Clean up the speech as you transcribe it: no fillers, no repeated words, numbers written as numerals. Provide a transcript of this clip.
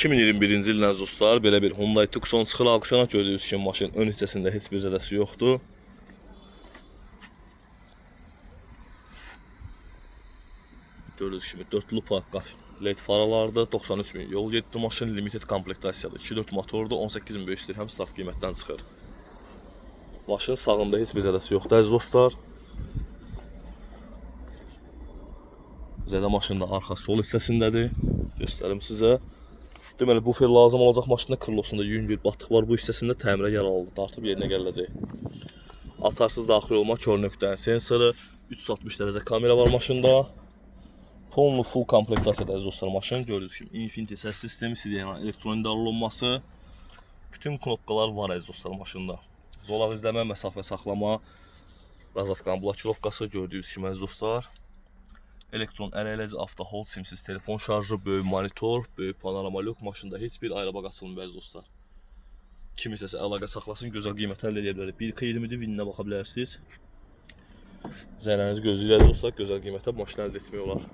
2021-ci ildən dostlar, belə bir Hyundai Tucson çıxır auksyona. Gördüyünüz kimi maşın ön hissəsində heç bir zədəsi yoxdur. Gördüyünüz kimi 4 park LED faralarda 93.000 yol getdi. Maşın limited komplektasiyalı 2.4 motordur, 18.500 dirhəm start qiymətdən çıxır. Maşın sağında heç bir zədəsi yoxdur əziz dostlar. Zədə maşında arxa sol hissəsindədir. Göstərim sizə. Deməli, bufer lazım olacaq maşında krılosunda yüngül batıq var. Bu hissəsində təmirə yaralıdır. Dartıb yerinə gələcək. Açarsız daxil olma kör nöqtənin sensoru. 360 dərəcə kamera var maşında. Full komplektasiyadır əziz dostlar maşın. Gördüyünüz kimi Infinity səs sistemi, CD'nin elektronik darılınması. Bütün knopkalar var əziz dostlar maşında. Zolaq izləmə, məsafə saxlama, razatkanın blokirovkası gördüyünüz kimi əziz dostlar. Elektron ələyləci, avto hold, simsiz telefon şarjı, böyük monitor, böyük panorama lük, maşında heç bir ayrılıq açılmır əziz dostlar. Kim istəsə əlaqə saxlasın, gözəl qiymət əldə edə bilər. 1.20-dir, vininə baxa bilərsiniz. Zərərinizi gözləyir əziz dostlar, gözəl qiymətə maşın əldə etmək olar.